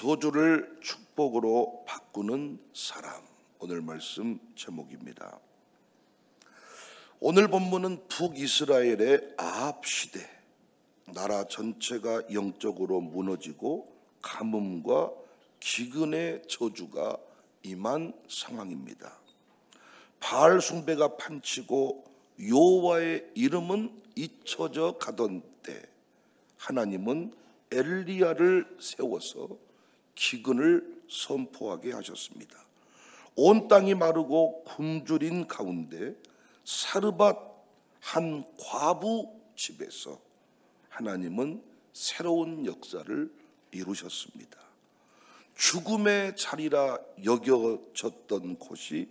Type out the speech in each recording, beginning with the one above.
저주를 축복으로 바꾸는 사람, 오늘 말씀 제목입니다. 오늘 본문은 북이스라엘의 아합 시대, 나라 전체가 영적으로 무너지고 가뭄과 기근의 저주가 임한 상황입니다. 바알 숭배가 판치고 여호와의 이름은 잊혀져 가던 때 하나님은 엘리야를 세워서 기근을 선포하게 하셨습니다. 온 땅이 마르고 굶주린 가운데 사르밧 한 과부 집에서 하나님은 새로운 역사를 이루셨습니다. 죽음의 자리라 여겨졌던 곳이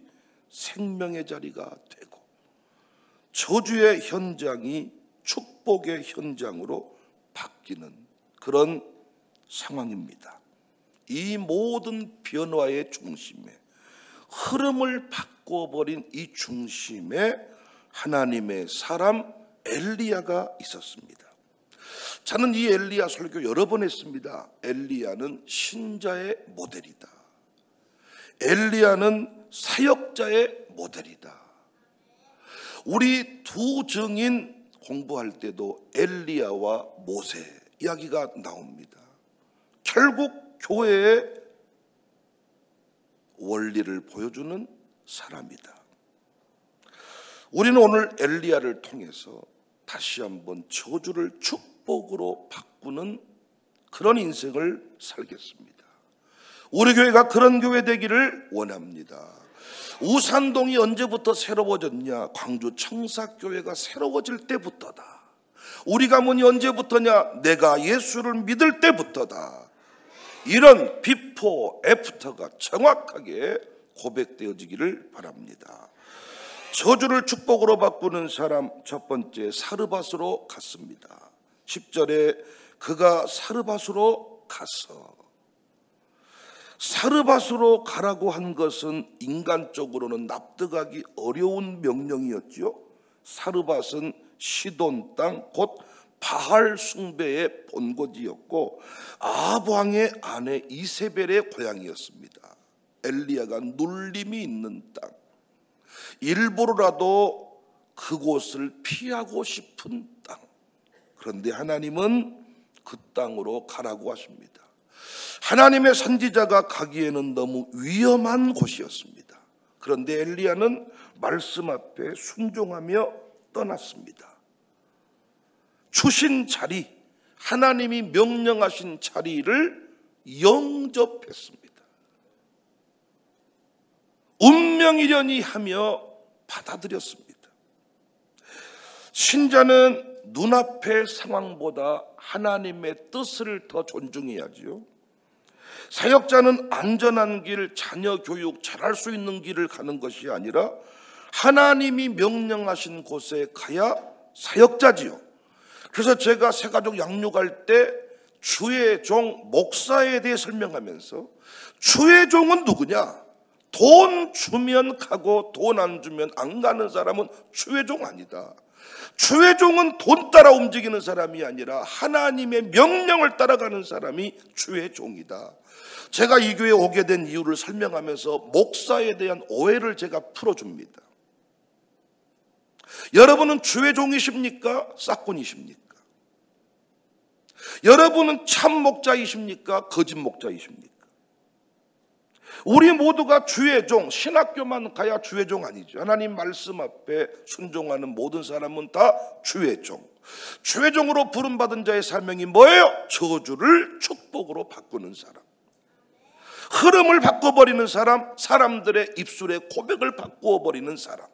생명의 자리가 되고 저주의 현장이 축복의 현장으로 바뀌는 그런 상황입니다. 이 모든 변화의 중심에, 흐름을 바꿔버린 이 중심에 하나님의 사람 엘리야가 있었습니다. 저는 이 엘리야 설교 여러 번 했습니다. 엘리야는 신자의 모델이다. 엘리야는 사역자의 모델이다. 우리 두 증인 공부할 때도 엘리야와 모세 이야기가 나옵니다. 결국 교회의 원리를 보여주는 사람이다. 우리는 오늘 엘리야를 통해서 다시 한번 저주를 축복으로 바꾸는 그런 인생을 살겠습니다. 우리 교회가 그런 교회 되기를 원합니다. 우산동이 언제부터 새로워졌냐? 광주 청사교회가 새로워질 때부터다. 우리 가문이 언제부터냐? 내가 예수를 믿을 때부터다. 이런 비포 애프터가 정확하게 고백되어지기를 바랍니다. 저주를 축복으로 바꾸는 사람, 첫 번째 사르밧으로 갔습니다. 10절에 그가 사르밧으로 가서, 사르밧으로 가라고 한 것은 인간적으로는 납득하기 어려운 명령이었죠. 사르밧은 시돈 땅, 곧 바알 숭배의 본거지였고 아합 왕의 아내 이세벨의 고향이었습니다. 엘리야가 눌림이 있는 땅, 일부러라도 그곳을 피하고 싶은 땅. 그런데 하나님은 그 땅으로 가라고 하십니다. 하나님의 선지자가 가기에는 너무 위험한 곳이었습니다. 그런데 엘리야는 말씀 앞에 순종하며 떠났습니다. 주신 자리, 하나님이 명령하신 자리를 영접했습니다. 운명이려니 하며 받아들였습니다. 신자는 눈앞의 상황보다 하나님의 뜻을 더 존중해야지요. 사역자는 안전한 길, 자녀 교육 잘할 수 있는 길을 가는 것이 아니라 하나님이 명령하신 곳에 가야 사역자지요. 그래서 제가 새가족 양육할 때 주의 종 목사에 대해 설명하면서 주의 종은 누구냐? 돈 주면 가고 돈 안 주면 안 가는 사람은 주의 종 아니다. 주의 종은 돈 따라 움직이는 사람이 아니라 하나님의 명령을 따라가는 사람이 주의 종이다. 제가 이 교회에 오게 된 이유를 설명하면서 목사에 대한 오해를 제가 풀어줍니다. 여러분은 주의 종이십니까? 싹군이십니까? 여러분은 참 목자이십니까? 거짓 목자이십니까? 우리 모두가 주의 종, 신학교만 가야 주의 종 아니죠. 하나님 말씀 앞에 순종하는 모든 사람은 다 주의 종. 주의 종으로 부름받은 자의 사명이 뭐예요? 저주를 축복으로 바꾸는 사람, 흐름을 바꿔버리는 사람, 사람들의 입술에 고백을 바꾸어버리는 사람,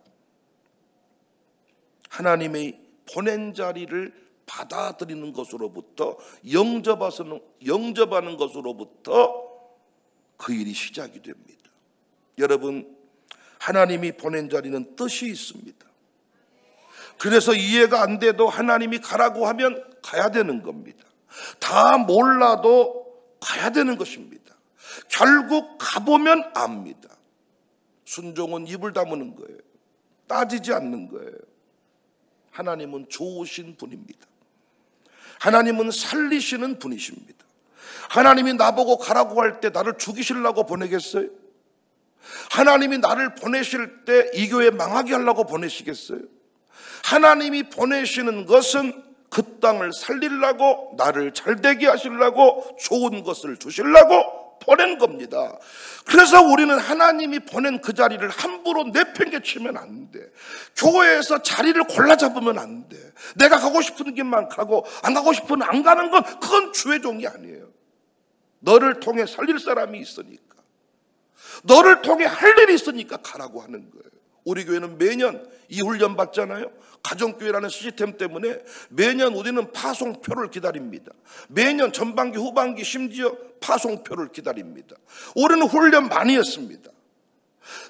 하나님의 보낸 자리를 받아들이는 것으로부터 영접하는 것으로부터 그 일이 시작이 됩니다. 여러분, 하나님이 보낸 자리는 뜻이 있습니다. 그래서 이해가 안 돼도 하나님이 가라고 하면 가야 되는 겁니다. 다 몰라도 가야 되는 것입니다. 결국 가보면 압니다. 순종은 입을 다무는 거예요. 따지지 않는 거예요. 하나님은 좋으신 분입니다. 하나님은 살리시는 분이십니다. 하나님이 나보고 가라고 할 때 나를 죽이시려고 보내겠어요? 하나님이 나를 보내실 때 이 교회 망하게 하려고 보내시겠어요? 하나님이 보내시는 것은 그 땅을 살리려고, 나를 잘되게 하시려고, 좋은 것을 주시려고 보낸 겁니다. 그래서 우리는 하나님이 보낸 그 자리를 함부로 내팽개치면 안 돼. 교회에서 자리를 골라 잡으면 안 돼. 내가 가고 싶은 길만 가고 안 가고 싶으면 안 가는 건 그건 주의 종이 아니에요. 너를 통해 살릴 사람이 있으니까, 너를 통해 할 일이 있으니까 가라고 하는 거예요. 우리 교회는 매년 이 훈련 받잖아요. 가정교회라는 시스템 때문에 매년 우리는 파송표를 기다립니다. 매년 전반기, 후반기, 심지어 파송표를 기다립니다. 올해는 훈련 많이 했습니다.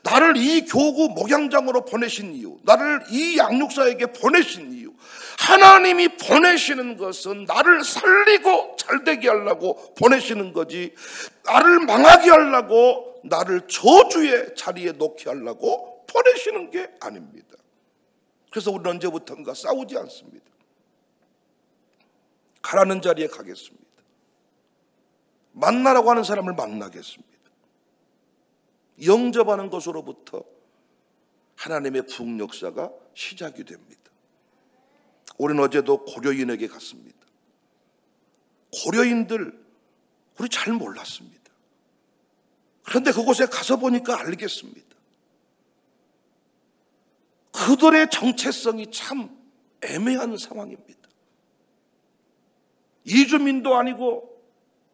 나를 이 교구 목양장으로 보내신 이유, 나를 이 양육사에게 보내신 이유, 하나님이 보내시는 것은 나를 살리고 잘되게 하려고 보내시는 거지, 나를 망하게 하려고, 나를 저주의 자리에 놓게 하려고 보내시는 게 아닙니다. 그래서 우리는 언제부턴가 싸우지 않습니다. 가라는 자리에 가겠습니다. 만나라고 하는 사람을 만나겠습니다. 영접하는 것으로부터 하나님의 부흥 역사가 시작이 됩니다. 우리는 어제도 고려인에게 갔습니다. 고려인들 우리 잘 몰랐습니다. 그런데 그곳에 가서 보니까 알겠습니다. 그들의 정체성이 참 애매한 상황입니다. 이주민도 아니고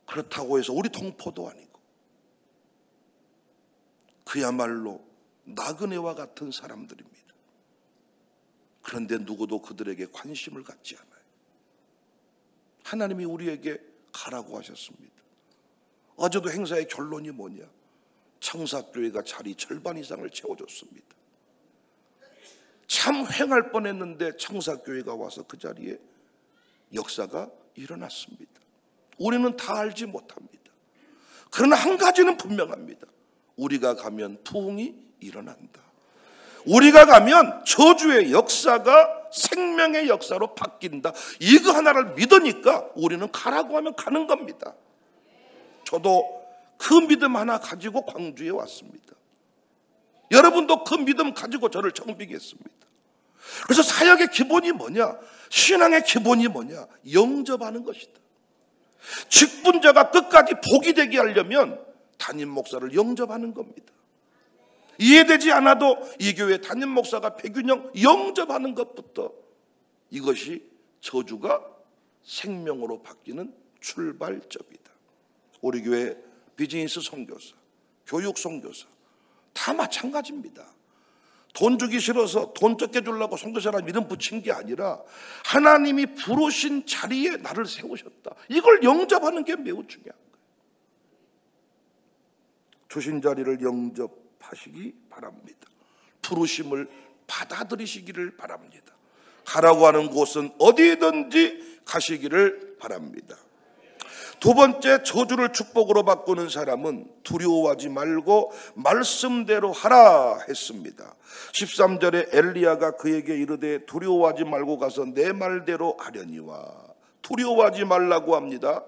그렇다고 해서 우리 동포도 아니고 그야말로 나그네와 같은 사람들입니다. 그런데 누구도 그들에게 관심을 갖지 않아요. 하나님이 우리에게 가라고 하셨습니다. 어제도 행사의 결론이 뭐냐? 청사교회가 자리 절반 이상을 채워줬습니다. 참 횡할 뻔했는데 청사교회가 와서 그 자리에 역사가 일어났습니다. 우리는 다 알지 못합니다. 그러나 한 가지는 분명합니다. 우리가 가면 부흥이 일어난다. 우리가 가면 저주의 역사가 생명의 역사로 바뀐다. 이거 하나를 믿으니까 우리는 가라고 하면 가는 겁니다. 저도 그 믿음 하나 가지고 광주에 왔습니다. 여러분도 그 믿음 가지고 저를 청빙했습니다. 그래서 사역의 기본이 뭐냐? 신앙의 기본이 뭐냐? 영접하는 것이다. 직분자가 끝까지 복이 되게 하려면 담임 목사를 영접하는 겁니다. 이해되지 않아도 이 교회 담임 목사가 백윤영 영접하는 것부터 이것이 저주가 생명으로 바뀌는 출발점이다. 우리 교회 비즈니스 선교사, 교육 선교사 다 마찬가지입니다. 돈 주기 싫어서 돈 적게 주려고 선교사라는 이름 붙인 게 아니라 하나님이 부르신 자리에 나를 세우셨다. 이걸 영접하는 게 매우 중요한 거예요. 주신 자리를 영접하시기 바랍니다. 부르심을 받아들이시기를 바랍니다. 가라고 하는 곳은 어디든지 가시기를 바랍니다. 두 번째, 저주를 축복으로 바꾸는 사람은 두려워하지 말고 말씀대로 하라 했습니다. 13절에 엘리야가 그에게 이르되 두려워하지 말고 가서 내 말대로 하려니와. 두려워하지 말라고 합니다.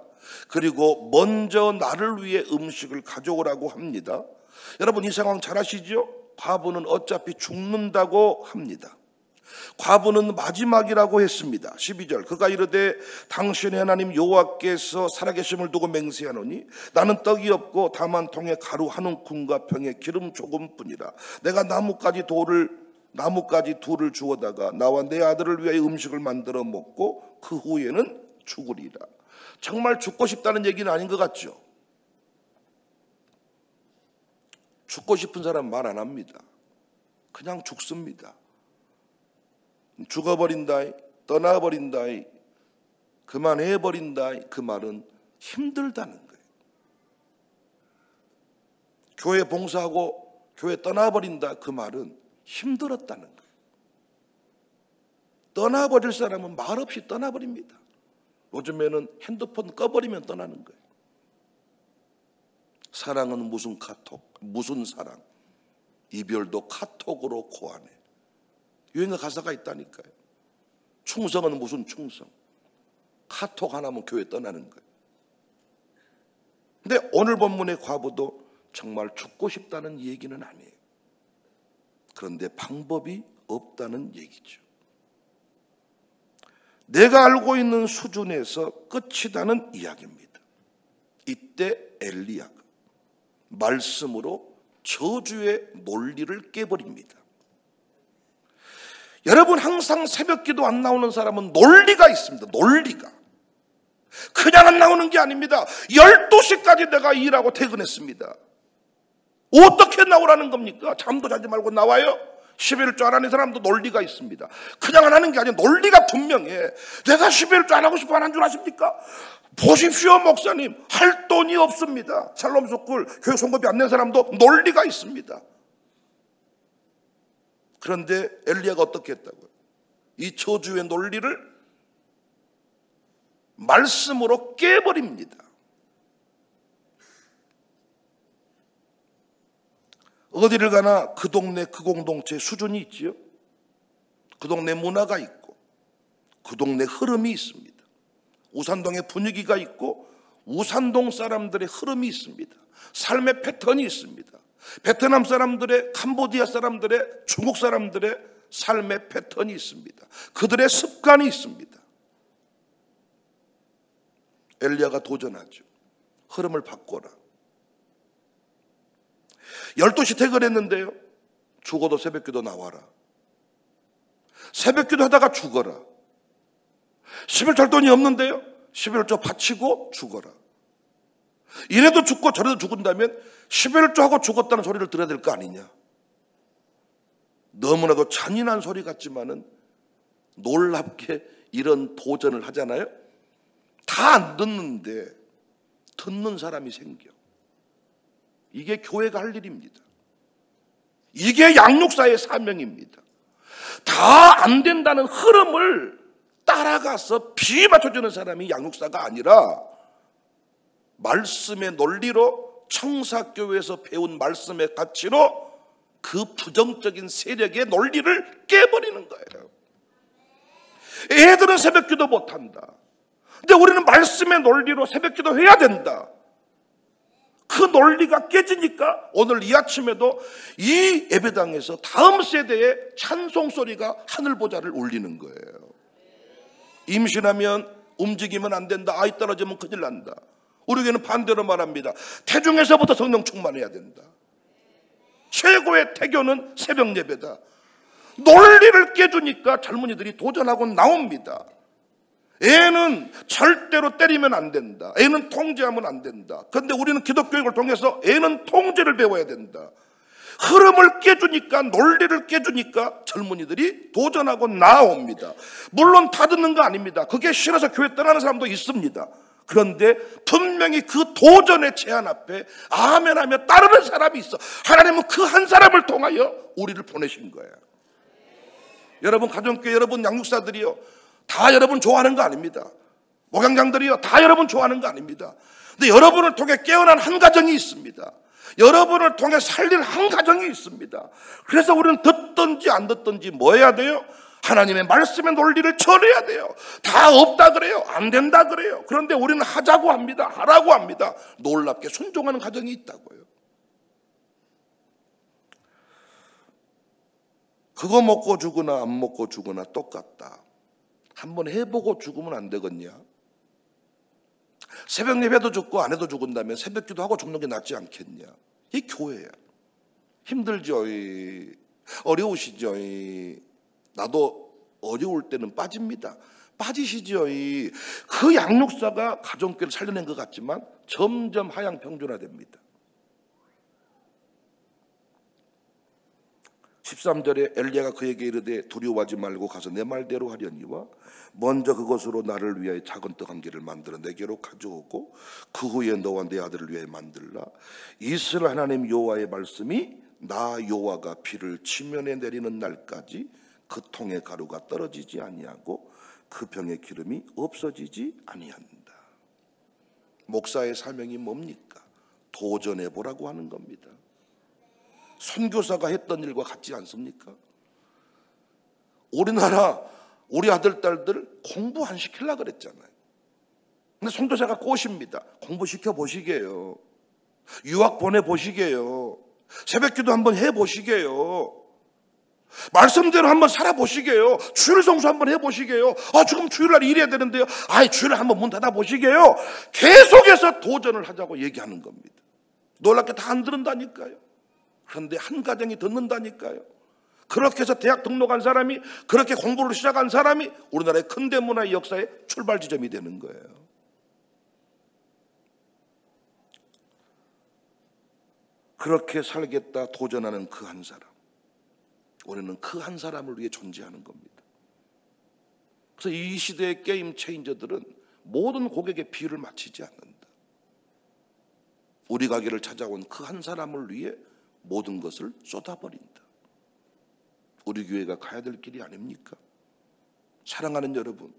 그리고 먼저 나를 위해 음식을 가져오라고 합니다. 여러분 이 상황 잘 아시죠? 과부는 어차피 죽는다고 합니다. 과부는 마지막이라고 했습니다. 12절 그가 이르되 당신의 하나님 여호와께서 살아계심을 두고 맹세하노니 나는 떡이 없고 다만 통에 가루 한 움큼과 병에 기름 조금뿐이라. 내가 나뭇가지 둘을 주워다가 나와 내 아들을 위하여 음식을 만들어 먹고 그 후에는 죽으리라. 정말 죽고 싶다는 얘기는 아닌 것 같죠? 죽고 싶은 사람 말 안 합니다. 그냥 죽습니다. 죽어버린다, 떠나버린다, 그만해버린다, 그 말은 힘들다는 거예요. 교회 봉사하고 교회 떠나버린다, 그 말은 힘들었다는 거예요. 떠나버릴 사람은 말없이 떠나버립니다. 요즘에는 핸드폰 꺼버리면 떠나는 거예요. 사랑은 무슨 카톡, 무슨 사랑, 이별도 카톡으로 고하네. 유행어 가사가 있다니까요. 충성은 무슨 충성, 카톡 하나면 교회 떠나는 거예요. 근데 오늘 본문의 과부도 정말 죽고 싶다는 얘기는 아니에요. 그런데 방법이 없다는 얘기죠. 내가 알고 있는 수준에서 끝이다는 이야기입니다. 이때 엘리야가 말씀으로 저주의 논리를 깨버립니다. 여러분, 항상 새벽기도 안 나오는 사람은 논리가 있습니다. 논리가. 그냥 안 나오는 게 아닙니다. 12시까지 내가 일하고 퇴근했습니다. 어떻게 나오라는 겁니까? 잠도 자지 말고 나와요? 11조 안 하는 사람도 논리가 있습니다. 그냥 안 하는 게 아니라 논리가 분명해. 내가 11조 안 하고 싶어 안 하는 줄 아십니까? 보십시오, 목사님. 할 돈이 없습니다. 샬롬 스쿨 교육 송급이 안 낸 사람도 논리가 있습니다. 그런데 엘리야가 어떻게 했다고요? 이 저주의 논리를 말씀으로 깨버립니다. 어디를 가나 그 동네 그 공동체 수준이 있지요. 그 동네 문화가 있고 그 동네 흐름이 있습니다. 우산동의 분위기가 있고 우산동 사람들의 흐름이 있습니다. 삶의 패턴이 있습니다. 베트남 사람들의, 캄보디아 사람들의, 중국 사람들의 삶의 패턴이 있습니다. 그들의 습관이 있습니다. 엘리야가 도전하죠. 흐름을 바꿔라. 12시 퇴근했는데요, 죽어도 새벽기도 나와라. 새벽기도 하다가 죽어라. 11조 할 돈이 없는데요, 11조 바치고 죽어라. 이래도 죽고 저래도 죽은다면 11조 하고 죽었다는 소리를 들어야 될 거 아니냐. 너무나도 잔인한 소리 같지만은 놀랍게 이런 도전을 하잖아요. 다 안 듣는데 듣는 사람이 생겨. 이게 교회가 할 일입니다. 이게 양육사의 사명입니다. 다 안 된다는 흐름을 따라가서 비에 맞춰주는 사람이 양육사가 아니라 말씀의 논리로, 청사교회에서 배운 말씀의 가치로 그 부정적인 세력의 논리를 깨버리는 거예요. 애들은 새벽기도 못한다. 근데 우리는 말씀의 논리로 새벽기도 해야 된다. 그 논리가 깨지니까 오늘 이 아침에도 이 예배당에서 다음 세대의 찬송 소리가 하늘보자를 울리는 거예요. 임신하면 움직이면 안 된다. 아이 떨어지면 큰일 난다. 우리 교회는 반대로 말합니다. 태중에서부터 성령 충만해야 된다. 최고의 태교는 새벽 예배다. 논리를 깨주니까 젊은이들이 도전하고 나옵니다. 애는 절대로 때리면 안 된다. 애는 통제하면 안 된다. 그런데 우리는 기독교육을 통해서 애는 통제를 배워야 된다. 흐름을 깨주니까, 논리를 깨주니까 젊은이들이 도전하고 나옵니다. 물론 다 듣는 거 아닙니다. 그게 싫어서 교회 떠나는 사람도 있습니다. 그런데 분명히 그 도전의 제안 앞에 아멘하며 따르는 사람이 있어. 하나님은 그 한 사람을 통하여 우리를 보내신 거예요. 여러분 가정교회, 여러분 양육사들이요, 다 여러분 좋아하는 거 아닙니다. 목양장들이요, 다 여러분 좋아하는 거 아닙니다. 근데 여러분을 통해 깨어난 한 가정이 있습니다. 여러분을 통해 살릴 한 가정이 있습니다. 그래서 우리는 듣든지 안 듣든지 뭐 해야 돼요? 하나님의 말씀의 논리를 전해야 돼요. 다 없다 그래요. 안 된다 그래요. 그런데 우리는 하자고 합니다. 하라고 합니다. 놀랍게 순종하는 가정이 있다고요. 그거 먹고 죽으나 안 먹고 죽으나 똑같다. 한번 해보고 죽으면 안 되겠냐? 새벽 예배도 죽고 안 해도 죽은다면 새벽 기도하고 죽는 게 낫지 않겠냐? 이 교회야. 힘들죠. 어려우시죠. 나도 어려울 때는 빠집니다. 빠지시죠. 그 양육사가 가정교회를 살려낸 것 같지만 점점 하향 평준화됩니다. 13절에 엘리야가 그에게 이르되 두려워하지 말고 가서 내 말대로 하려니와 먼저 그것으로 나를 위하여 작은 떡 한 개를 만들어 내게로 가져오고 그 후에 너와 내 아들을 위하여 만들라. 이스라엘 하나님 여호와의 말씀이 나 여호와가 비를 지면에 내리는 날까지 그 통의 가루가 떨어지지 아니하고 그 병의 기름이 없어지지 아니한다. 목사의 사명이 뭡니까? 도전해 보라고 하는 겁니다. 선교사가 했던 일과 같지 않습니까? 우리나라 우리 아들 딸들 공부 안 시키려고 그랬잖아요. 근데 송도사가 꼬십니다. 공부시켜 보시게요. 유학 보내보시게요. 새벽기도 한번 해보시게요. 말씀대로 한번 살아보시게요. 주일 성수 한번 해보시게요. 지금 주일날 일해야 되는데요. 주일날 한번 문 닫아보시게요. 계속해서 도전을 하자고 얘기하는 겁니다. 놀랍게 다 안 들은다니까요. 그런데 한 가정이 듣는다니까요. 그렇게 해서 대학 등록한 사람이, 그렇게 공부를 시작한 사람이 우리나라의 근대문화의 역사의 출발 지점이 되는 거예요. 그렇게 살겠다 도전하는 그 한 사람, 우리는 그 한 사람을 위해 존재하는 겁니다. 그래서 이 시대의 게임 체인저들은 모든 고객의 비유를 맞추지 않는다. 우리 가게를 찾아온 그 한 사람을 위해 모든 것을 쏟아버린다. 우리 교회가 가야 될 길이 아닙니까? 사랑하는 여러분,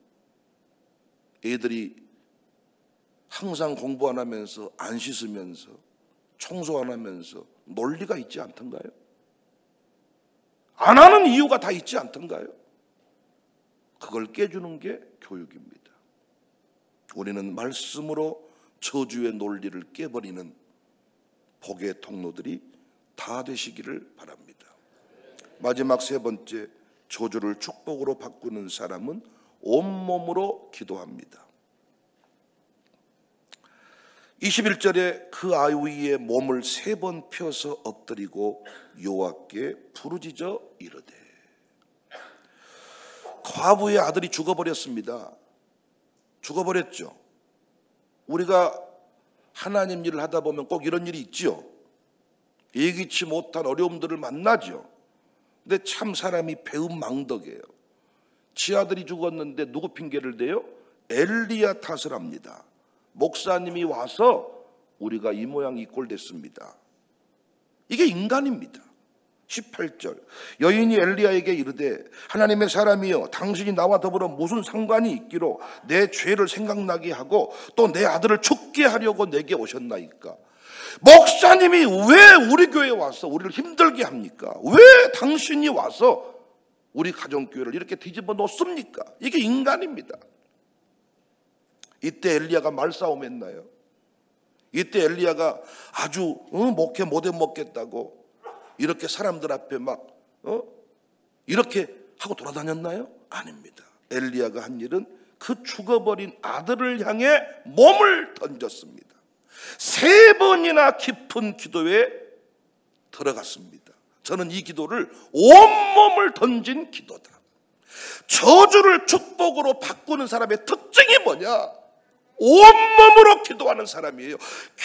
애들이 항상 공부 안 하면서, 안 씻으면서, 청소 안 하면서 논리가 있지 않던가요? 안 하는 이유가 다 있지 않던가요? 그걸 깨주는 게 교육입니다. 우리는 말씀으로 저주의 논리를 깨버리는 복의 통로들이 다 되시기를 바랍니다. 마지막 세 번째, 저주를 축복으로 바꾸는 사람은 온몸으로 기도합니다. 21절에 그 아이의 몸을 3번 펴서 엎드리고 여호와께 부르짖어 이르되. 과부의 아들이 죽어버렸습니다. 죽어버렸죠. 우리가 하나님 일을 하다 보면 꼭 이런 일이 있죠. 예기치 못한 어려움들을 만나죠. 근데 참 사람이 배은망덕이에요. 지 아들이 죽었는데 누구 핑계를 대요? 엘리야 탓을 합니다. 목사님이 와서 우리가 이 모양 이 꼴 됐습니다. 이게 인간입니다. 18절, 여인이 엘리야에게 이르되 하나님의 사람이여, 당신이 나와 더불어 무슨 상관이 있기로 내 죄를 생각나게 하고 또 내 아들을 죽게 하려고 내게 오셨나이까? 목사님이 왜 우리 교회에 와서 우리를 힘들게 합니까? 왜 당신이 와서 우리 가정교회를 이렇게 뒤집어 놓습니까? 이게 인간입니다. 이때 엘리야가 말싸움했나요? 이때 엘리야가 아주 목회 못해 먹겠다고 이렇게 사람들 앞에 막 이렇게 하고 돌아다녔나요? 아닙니다. 엘리야가 한 일은 그 죽어버린 아들을 향해 몸을 던졌습니다. 3번이나 깊은 기도에 들어갔습니다. 저는 이 기도를 온몸을 던진 기도다. 저주를 축복으로 바꾸는 사람의 특징이 뭐냐? 온몸으로 기도하는 사람이에요.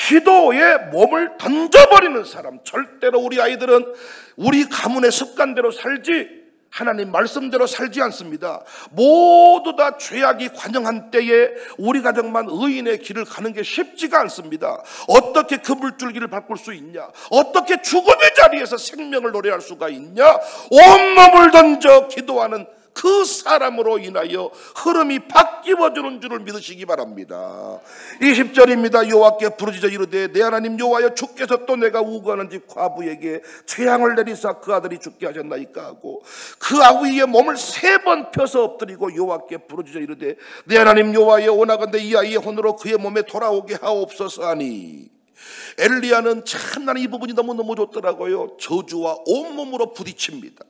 기도에 몸을 던져버리는 사람. 절대로 우리 아이들은 우리 가문의 습관대로 살지 하나님 말씀대로 살지 않습니다. 모두 다 죄악이 관영한 때에 우리 가정만 의인의 길을 가는 게 쉽지가 않습니다. 어떻게 그 물줄기를 바꿀 수 있냐? 어떻게 죽음의 자리에서 생명을 노래할 수가 있냐? 온몸을 던져 기도하는 그 사람으로 인하여 흐름이 바뀌어주는 줄을 믿으시기 바랍니다. 20절입니다. 여호와께 부르짖어 이르되 내 하나님 여호와여, 주께서 또 내가 우거하는 집 과부에게 재앙을 내리사 그 아들이 죽게 하셨나이까 하고 그 아우의 몸을 3번 펴서 엎드리고 여호와께 부르짖어 이르되 내 하나님 여호와여, 원하건대 이 아이의 혼으로 그의 몸에 돌아오게 하옵소서 하니. 엘리야는 참 나는 이 부분이 너무너무 좋더라고요. 저주와 온몸으로 부딪힙니다.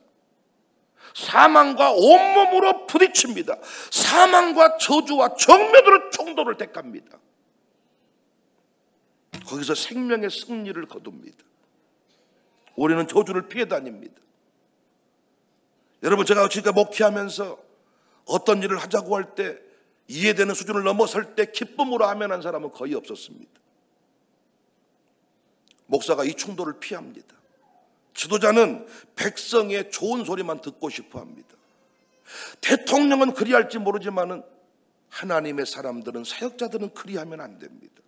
사망과 온몸으로 부딪힙니다. 사망과 저주와 정면으로 충돌을 택합니다. 거기서 생명의 승리를 거둡니다. 우리는 저주를 피해 다닙니다. 여러분, 제가 지금까지 목회하면서 어떤 일을 하자고 할 때 이해되는 수준을 넘어설 때 기쁨으로 아멘한 사람은 거의 없었습니다. 목사가 이 충돌을 피합니다. 지도자는 백성의 좋은 소리만 듣고 싶어 합니다. 대통령은 그리할지 모르지만은 하나님의 사람들은, 사역자들은 그리하면 안 됩니다.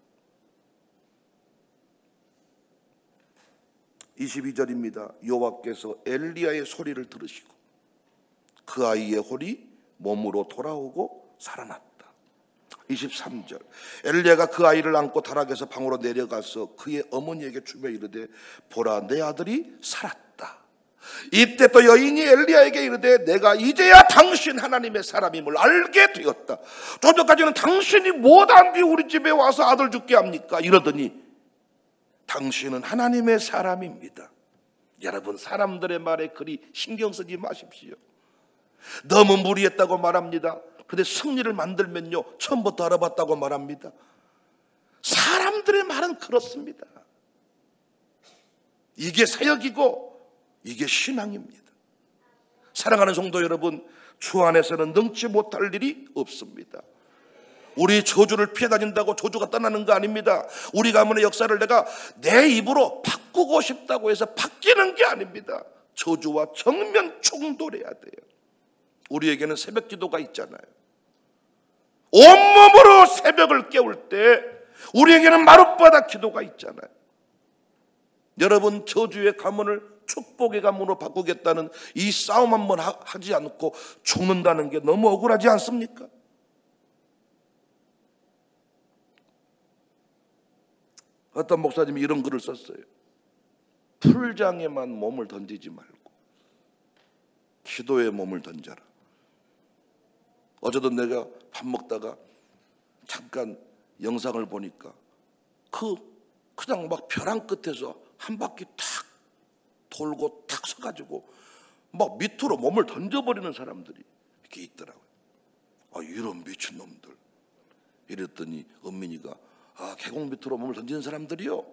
22절입니다. 여호와께서 엘리야의 소리를 들으시고 그 아이의 홀이 몸으로 돌아오고 살아났다. 23절, 엘리야가 그 아이를 안고 다락에서 방으로 내려가서 그의 어머니에게 주며 이르되 보라, 내 아들이 살았다. 이때 또 여인이 엘리야에게 이르되 내가 이제야 당신 하나님의 사람임을 알게 되었다. 저전까지는 당신이 뭐단디 우리 집에 와서 아들 죽게 합니까? 이러더니 당신은 하나님의 사람입니다. 여러분, 사람들의 말에 그리 신경 쓰지 마십시오. 너무 무리했다고 말합니다. 근데 승리를 만들면요, 처음부터 알아봤다고 말합니다. 사람들의 말은 그렇습니다. 이게 사역이고 이게 신앙입니다. 사랑하는 성도 여러분, 주 안에서는 능치 못할 일이 없습니다. 우리 저주를 피해 다닌다고 저주가 떠나는 거 아닙니다. 우리 가문의 역사를 내가 내 입으로 바꾸고 싶다고 해서 바뀌는 게 아닙니다. 저주와 정면 충돌해야 돼요. 우리에게는 새벽 기도가 있잖아요. 온몸으로 새벽을 깨울 때 우리에게는 마룻바닥 기도가 있잖아요. 여러분, 저주의 가문을 축복의 가문으로 바꾸겠다는 이 싸움 한번 하지 않고 죽는다는 게 너무 억울하지 않습니까? 어떤 목사님이 이런 글을 썼어요. 풀장에만 몸을 던지지 말고 기도에 몸을 던져라. 어제도 내가 밥 먹다가 잠깐 영상을 보니까 그냥 막 벼랑 끝에서 한 바퀴 탁 돌고 탁 서가지고 막 밑으로 몸을 던져버리는 사람들이 이렇게 있더라고요. 이런 미친놈들. 이랬더니 은민이가 계곡 밑으로 몸을 던지는 사람들이요,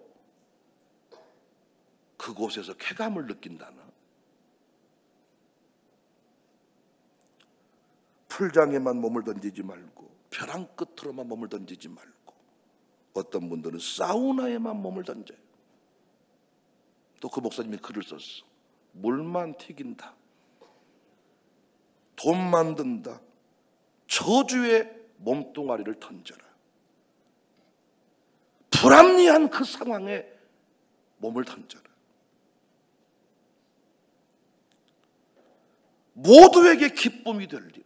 그곳에서 쾌감을 느낀다나. 풀장에만 몸을 던지지 말고 벼랑 끝으로만 몸을 던지지 말고 어떤 분들은 사우나에만 몸을 던져요. 또 그 목사님이 글을 썼어. 물만 튀긴다, 돈 만든다, 저주의 몸뚱아리를 던져라. 불합리한 그 상황에 몸을 던져라. 모두에게 기쁨이 될 일에,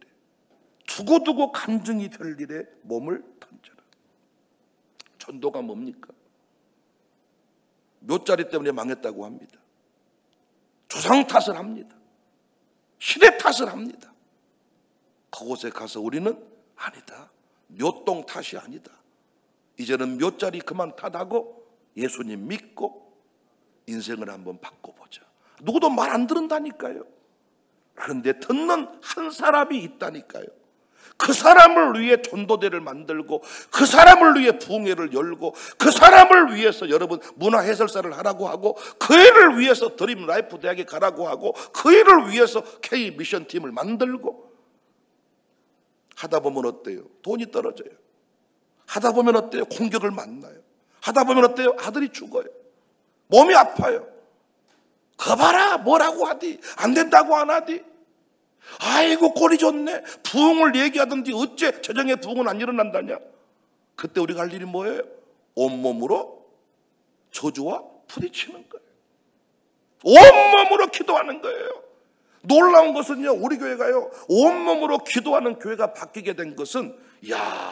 두고두고 간증이 될 일에 몸을 던져라. 전도가 뭡니까? 묘자리 때문에 망했다고 합니다. 조상 탓을 합니다. 시대 탓을 합니다. 그곳에 가서 우리는 아니다, 묘똥 탓이 아니다, 이제는 묘자리 그만 탓하고 예수님 믿고 인생을 한번 바꿔보자. 누구도 말 안 들은다니까요. 그런데 듣는 한 사람이 있다니까요. 그 사람을 위해 전도대를 만들고 그 사람을 위해 부흥회를 열고 그 사람을 위해서 여러분 문화 해설사를 하라고 하고 그 애를 위해서 드림 라이프 대학에 가라고 하고 그 애를 위해서 K 미션 팀을 만들고 하다 보면 어때요? 돈이 떨어져요. 하다 보면 어때요? 공격을 만나요. 하다 보면 어때요? 아들이 죽어요. 몸이 아파요. 거 봐라, 뭐라고 하디? 안 된다고 안 하디? 아이고 꼴이 좋네. 부흥을 얘기하던데 어째 재정의 부흥은 안 일어난다냐? 그때 우리가 할 일이 뭐예요? 온몸으로 저주와 부딪히는 거예요. 온몸으로 기도하는 거예요. 놀라운 것은요, 우리 교회가요, 온몸으로 기도하는 교회가 바뀌게 된 것은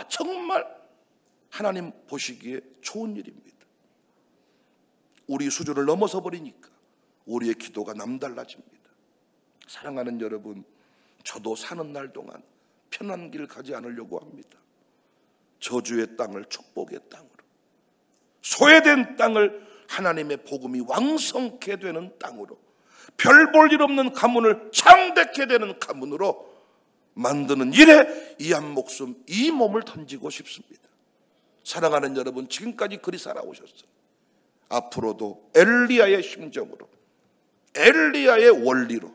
정말 하나님 보시기에 좋은 일입니다. 우리 수준을 넘어서 버리니까 우리의 기도가 남달라집니다. 사랑하는 여러분, 저도 사는 날 동안 편한 길 가지 않으려고 합니다. 저주의 땅을 축복의 땅으로, 소외된 땅을 하나님의 복음이 왕성케 되는 땅으로, 별 볼 일 없는 가문을 창대케 되는 가문으로 만드는 일에 이 한 목숨, 이 몸을 던지고 싶습니다. 사랑하는 여러분, 지금까지 그리 살아오셨어요. 앞으로도 엘리야의 심정으로, 엘리야의 원리로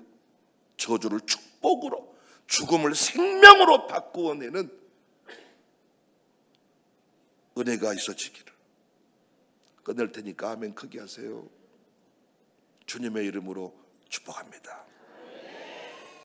저주를 축복으로, 죽음을 생명으로 바꾸어내는 은혜가 있어지기를. 끝낼 테니까 아멘 크게 하세요. 주님의 이름으로 축복합니다.